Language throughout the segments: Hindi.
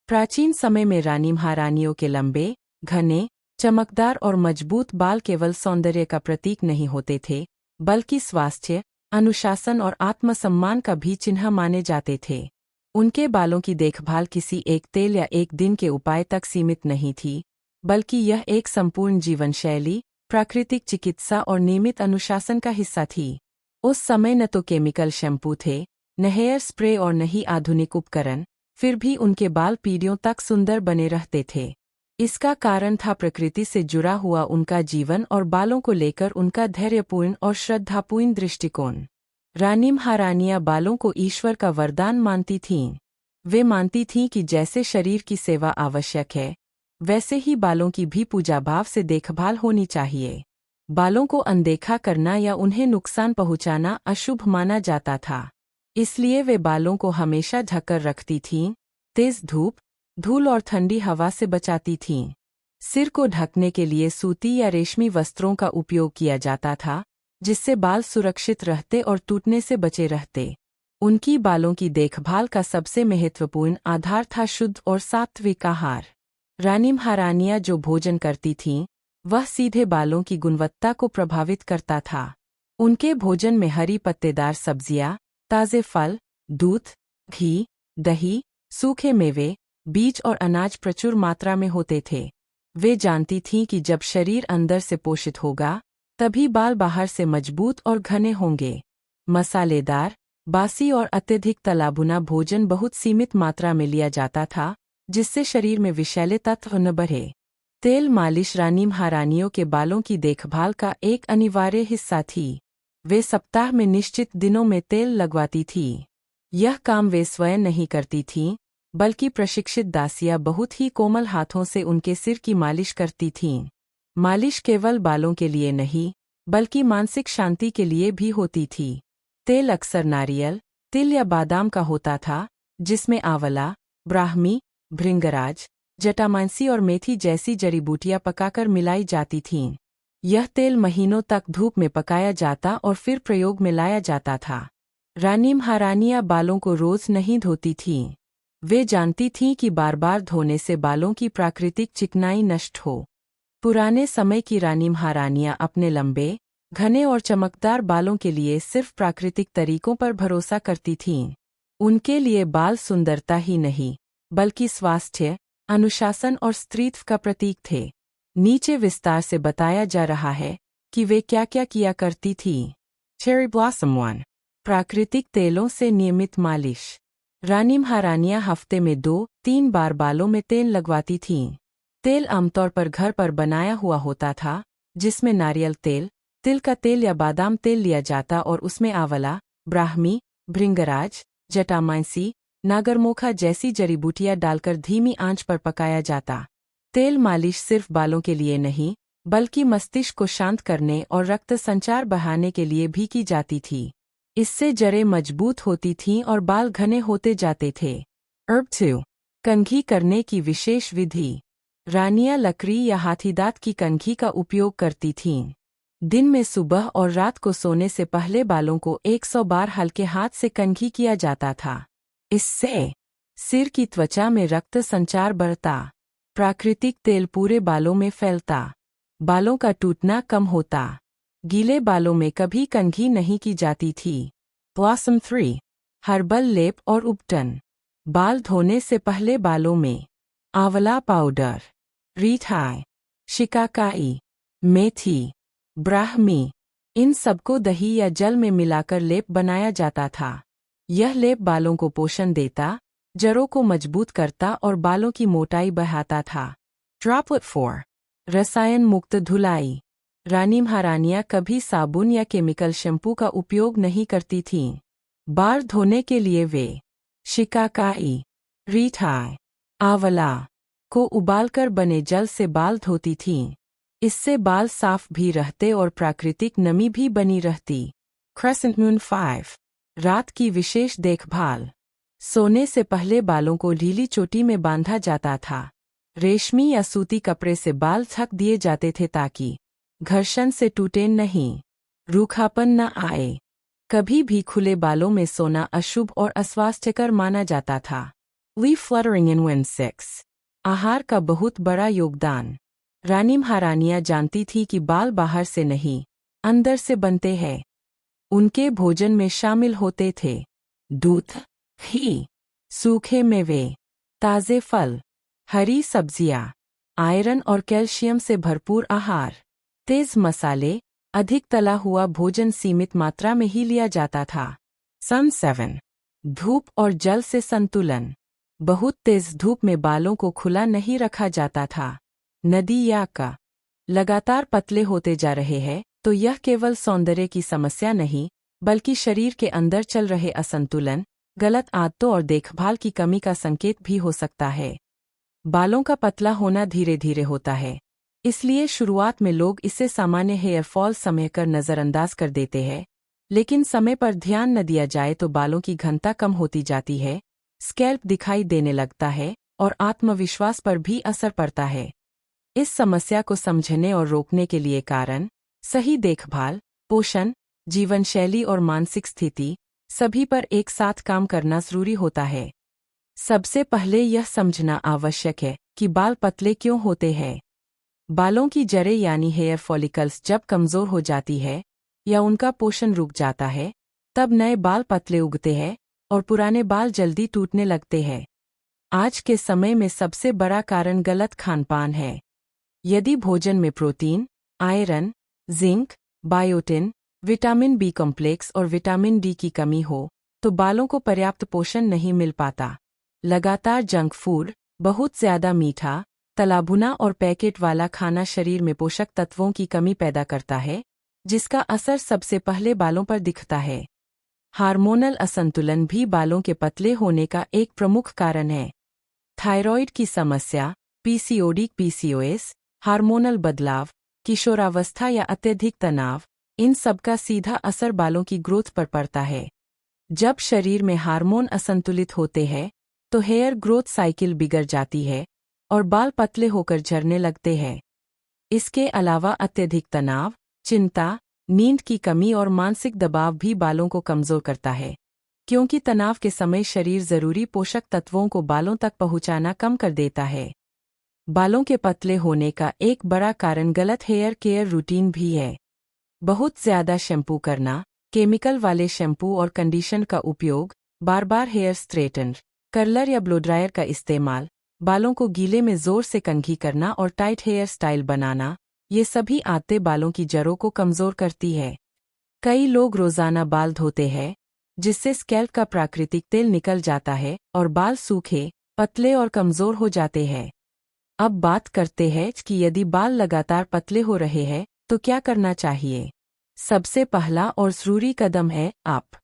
प्राचीन समय में रानी महारानियों के लंबे, घने, चमकदार और मजबूत बाल केवल सौंदर्य का प्रतीक नहीं होते थे, बल्कि स्वास्थ्य, अनुशासन और आत्मसम्मान का भी चिन्ह माने जाते थे। उनके बालों की देखभाल किसी एक तेल या एक दिन के उपाय तक सीमित नहीं थी, बल्कि यह एक संपूर्ण जीवन शैली, प्राकृतिक चिकित्सा और नियमित अनुशासन का हिस्सा थी। उस समय न तो केमिकल शैम्पू थे, न हेयर स्प्रे और न ही आधुनिक उपकरण, फिर भी उनके बाल पीढ़ियों तक सुंदर बने रहते थे। इसका कारण था प्रकृति से जुड़ा हुआ उनका जीवन और बालों को लेकर उनका धैर्यपूर्ण और श्रद्धापूर्ण दृष्टिकोण। रानी महारानियां बालों को ईश्वर का वरदान मानती थीं। वे मानती थीं कि जैसे शरीर की सेवा आवश्यक है, वैसे ही बालों की भी पूजा भाव से देखभाल होनी चाहिए। बालों को अनदेखा करना या उन्हें नुकसान पहुंचाना अशुभ माना जाता था। इसलिए वे बालों को हमेशा ढककर रखती थीं, तेज धूप, धूल और ठंडी हवा से बचाती थीं। सिर को ढकने के लिए सूती या रेशमी वस्त्रों का उपयोग किया जाता था, जिससे बाल सुरक्षित रहते और टूटने से बचे रहते। उनकी बालों की देखभाल का सबसे महत्वपूर्ण आधार था शुद्ध और सात्विक आहार। रानी महारानियां जो भोजन करती थीं, वह सीधे बालों की गुणवत्ता को प्रभावित करता था। उनके भोजन में हरी पत्तेदार सब्जियां, ताज़े फल, दूध, घी, दही, सूखे मेवे, बीज और अनाज प्रचुर मात्रा में होते थे। वे जानती थीं कि जब शरीर अंदर से पोषित होगा, तभी बाल बाहर से मजबूत और घने होंगे। मसालेदार, बासी और अत्यधिक तला भुना भोजन बहुत सीमित मात्रा में लिया जाता था, जिससे शरीर में विषैले तत्व न बढ़े। तेल मालिश रानी महारानियों के बालों की देखभाल का एक अनिवार्य हिस्सा थी। वे सप्ताह में निश्चित दिनों में तेल लगवाती थीं। यह काम वे स्वयं नहीं करती थीं, बल्कि प्रशिक्षित दासियां बहुत ही कोमल हाथों से उनके सिर की मालिश करती थीं। मालिश केवल बालों के लिए नहीं, बल्कि मानसिक शांति के लिए भी होती थी। तेल अक्सर नारियल, तिल या बादाम का होता था, जिसमें आंवला, ब्राह्मी, भृंगराज, जटामांसी और मेथी जैसी जड़ी बूटियां पकाकर मिलाई जाती थीं। यह तेल महीनों तक धूप में पकाया जाता और फिर प्रयोग में लाया जाता था। रानी महारानियां बालों को रोज नहीं धोती थीं। वे जानती थीं कि बार बार धोने से बालों की प्राकृतिक चिकनाई नष्ट हो। पुराने समय की रानी महारानियां अपने लंबे, घने और चमकदार बालों के लिए सिर्फ प्राकृतिक तरीकों पर भरोसा करती थीं। उनके लिए बाल सुंदरता ही नहीं, बल्कि स्वास्थ्य, अनुशासन और स्त्रीत्व का प्रतीक थे। नीचे विस्तार से बताया जा रहा है कि वे क्या क्या किया करती थीं। Cherry blossom 1। प्राकृतिक तेलों से नियमित मालिश। रानी महारानियां हफ्ते में 2-3 बार बालों में तेल लगवाती थीं। तेल आमतौर पर घर पर बनाया हुआ होता था, जिसमें नारियल तेल, तिल का तेल या बादाम तेल लिया जाता और उसमें आंवला, ब्राह्मी, भृंगराज, जटामांसी, नागरमोखा जैसी जड़ी बूटियां डालकर धीमी आंच पर पकाया जाता। तेल मालिश सिर्फ बालों के लिए नहीं, बल्कि मस्तिष्क को शांत करने और रक्त संचार बढ़ाने के लिए भी की जाती थी। इससे जड़ें मजबूत होती थीं और बाल घने होते जाते थे। Herb 2। कंघी करने की विशेष विधि। रानियां लकड़ी या हाथीदांत की कंघी का उपयोग करती थीं। दिन में सुबह और रात को सोने से पहले बालों को 100 बार हल्के हाथ से कंघी किया जाता था। इससे सिर की त्वचा में रक्त संचार बढ़ता, प्राकृतिक तेल पूरे बालों में फैलता, बालों का टूटना कम होता। गीले बालों में कभी कंघी नहीं की जाती थी। ब्लॉसम 3। हर्बल लेप और उपटन। बाल धोने से पहले बालों में आंवला पाउडर, रीठाई, शिकाकाई, मेथी, ब्राह्मी, इन सबको दही या जल में मिलाकर लेप बनाया जाता था। यह लेप बालों को पोषण देता, जड़ों को मजबूत करता और बालों की मोटाई बढ़ाता था। ड्रॉपलेट 4। रसायन मुक्त धुलाई। रानी महारानियां कभी साबुन या केमिकल शैम्पू का उपयोग नहीं करती थीं। बाल धोने के लिए वे शिकाकाई, रीठाई, आंवला को उबालकर बने जल से बाल धोती थीं। इससे बाल साफ भी रहते और प्राकृतिक नमी भी बनी रहती। Crescent moon 5। रात की विशेष देखभाल। सोने से पहले बालों को ढीली चोटी में बांधा जाता था। रेशमी या सूती कपड़े से बाल ढक दिए जाते थे ताकि घर्षण से टूटे नहीं, रूखापन न आए। कभी भी खुले बालों में सोना अशुभ और अस्वास्थ्यकर माना जाता था। लीफ फ्लटरिंग इन विंड 6। आहार का बहुत बड़ा योगदान। रानी महारानियां जानती थी कि बाल बाहर से नहीं, अंदर से बनते हैं। उनके भोजन में शामिल होते थे दूध, घी, सूखे मेवे, ताजे फल, हरी सब्जियां, आयरन और कैल्शियम से भरपूर आहार, तेज मसाले, अधिक तला हुआ भोजन सीमित मात्रा में ही लिया जाता था। सन 7। धूप और जल से संतुलन। बहुत तेज धूप में बालों को खुला नहीं रखा जाता था। नदी या का लगातार पतले होते जा रहे हैं तो यह केवल सौंदर्य की समस्या नहीं, बल्कि शरीर के अंदर चल रहे असंतुलन, गलत आदतों और देखभाल की कमी का संकेत भी हो सकता है। बालों का पतला होना धीरे धीरे होता है, इसलिए शुरुआत में लोग इसे सामान्य हेयर फॉल समझकर नज़रअंदाज कर देते हैं, लेकिन समय पर ध्यान न दिया जाए तो बालों की घनता कम होती जाती है, स्कैल्प दिखाई देने लगता है और आत्मविश्वास पर भी असर पड़ता है। इस समस्या को समझने और रोकने के लिए कारण, सही देखभाल, पोषण, जीवन शैली और मानसिक स्थिति, सभी पर एक साथ काम करना जरूरी होता है। सबसे पहले यह समझना आवश्यक है कि बाल पतले क्यों होते हैं। बालों की जड़ें यानी हेयर फॉलिकल्स जब कमज़ोर हो जाती है या उनका पोषण रुक जाता है, तब नए बाल पतले उगते हैं और पुराने बाल जल्दी टूटने लगते हैं। आज के समय में सबसे बड़ा कारण गलत खानपान है। यदि भोजन में protein, iron, zinc, biotin, vitamin B complex और विटामिन डी की कमी हो, तो बालों को पर्याप्त पोषण नहीं मिल पाता। लगातार जंक फूड, बहुत ज़्यादा मीठा, तला भुना और पैकेट वाला खाना शरीर में पोषक तत्वों की कमी पैदा करता है, जिसका असर सबसे पहले बालों पर दिखता है। हार्मोनल असंतुलन भी बालों के पतले होने का एक प्रमुख कारण है। थायराइड की समस्या, पीसीओडी, पीसीओएस, हार्मोनल बदलाव, किशोरावस्था या अत्यधिक तनाव, इन सब का सीधा असर बालों की ग्रोथ पर पड़ता है। जब शरीर में हार्मोन असंतुलित होते हैं तो हेयर ग्रोथ साइकिल बिगड़ जाती है और बाल पतले होकर झड़ने लगते हैं। इसके अलावा अत्यधिक तनाव, चिंता, नींद की कमी और मानसिक दबाव भी बालों को कमज़ोर करता है, क्योंकि तनाव के समय शरीर ज़रूरी पोषक तत्वों को बालों तक पहुंचाना कम कर देता है। बालों के पतले होने का एक बड़ा कारण गलत हेयर केयर रूटीन भी है। बहुत ज़्यादा शैम्पू करना, केमिकल वाले शैम्पू और कंडीशन का उपयोग, बार बार हेयर स्ट्रेटनर, कर्लर या ब्लो ड्रायर का इस्तेमाल, बालों को गीले में ज़ोर से कंघी करना और टाइट हेयर स्टाइल बनाना, ये सभी आदतें बालों की जड़ों को कमज़ोर करती है। कई लोग रोज़ाना बाल धोते हैं, जिससे स्कैल्प का प्राकृतिक तेल निकल जाता है और बाल सूखे, पतले और कमज़ोर हो जाते हैं। अब बात करते हैं कि यदि बाल लगातार पतले हो रहे हैं तो क्या करना चाहिए। सबसे पहला और ज़रूरी कदम है आप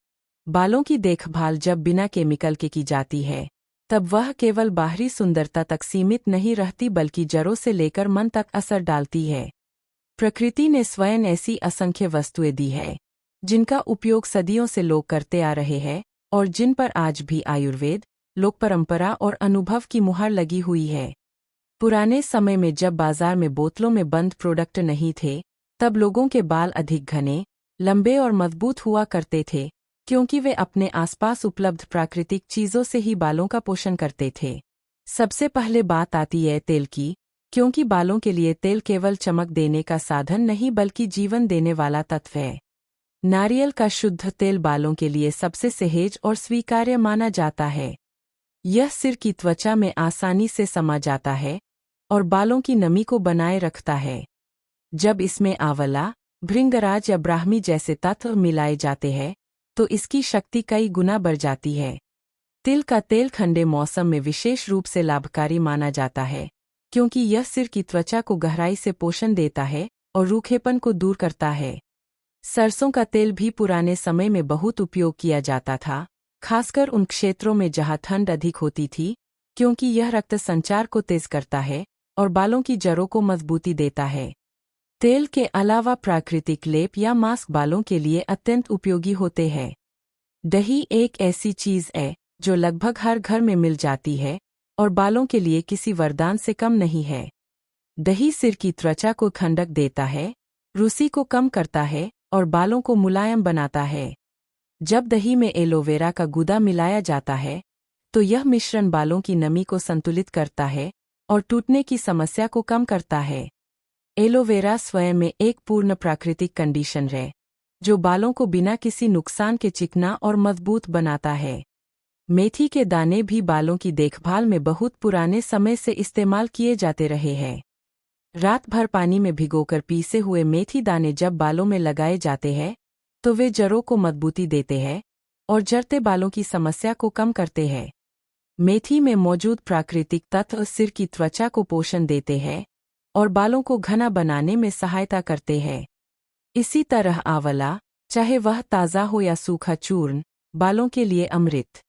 बालों की देखभाल जब बिना केमिकल के की जाती है, तब वह केवल बाहरी सुंदरता तक सीमित नहीं रहती बल्कि जड़ों से लेकर मन तक असर डालती है। प्रकृति ने स्वयं ऐसी असंख्य वस्तुएं दी है, जिनका उपयोग सदियों से लोग करते आ रहे हैं और जिन पर आज भी आयुर्वेद, लोक परंपरा और अनुभव की मुहर लगी हुई है। पुराने समय में जब बाजार में बोतलों में बंद प्रोडक्ट नहीं थे, तब लोगों के बाल अधिक घने, लंबे और मजबूत हुआ करते थे, क्योंकि वे अपने आसपास उपलब्ध प्राकृतिक चीज़ों से ही बालों का पोषण करते थे। सबसे पहले बात आती है तेल की, क्योंकि बालों के लिए तेल केवल चमक देने का साधन नहीं बल्कि जीवन देने वाला तत्व है। नारियल का शुद्ध तेल बालों के लिए सबसे सहज और स्वीकार्य माना जाता है। यह सिर की त्वचा में आसानी से समा जाता है और बालों की नमी को बनाए रखता है। जब इसमें आंवला, भृंगराज या ब्राह्मी जैसे तत्व मिलाए जाते हैं तो इसकी शक्ति कई गुना बढ़ जाती है। तिल का तेल ठंडे मौसम में विशेष रूप से लाभकारी माना जाता है, क्योंकि यह सिर की त्वचा को गहराई से पोषण देता है और रूखेपन को दूर करता है। सरसों का तेल भी पुराने समय में बहुत उपयोग किया जाता था, खासकर उन क्षेत्रों में जहां ठंड अधिक होती थी, क्योंकि यह रक्त संचार को तेज करता है और बालों की जड़ों को मजबूती देता है। तेल के अलावा प्राकृतिक लेप या मास्क बालों के लिए अत्यंत उपयोगी होते हैं। दही एक ऐसी चीज़ है जो लगभग हर घर में मिल जाती है और बालों के लिए किसी वरदान से कम नहीं है। दही सिर की त्वचा को ठंडक देता है, रूसी को कम करता है और बालों को मुलायम बनाता है। जब दही में एलोवेरा का गूदा मिलाया जाता है, तो यह मिश्रण बालों की नमी को संतुलित करता है और टूटने की समस्या को कम करता है। एलोवेरा स्वयं में एक पूर्ण प्राकृतिक कंडीशनर है, जो बालों को बिना किसी नुकसान के चिकना और मजबूत बनाता है। मेथी के दाने भी बालों की देखभाल में बहुत पुराने समय से इस्तेमाल किए जाते रहे हैं। रात भर पानी में भिगोकर पीसे हुए मेथी दाने जब बालों में लगाए जाते हैं तो वे जड़ों को मजबूती देते हैं और झड़ते बालों की समस्या को कम करते हैं। मेथी में मौजूद प्राकृतिक तत्व सिर की त्वचा को पोषण देते हैं और बालों को घना बनाने में सहायता करते हैं। इसी तरह आंवला, चाहे वह ताज़ा हो या सूखा चूर्ण, बालों के लिए अमृत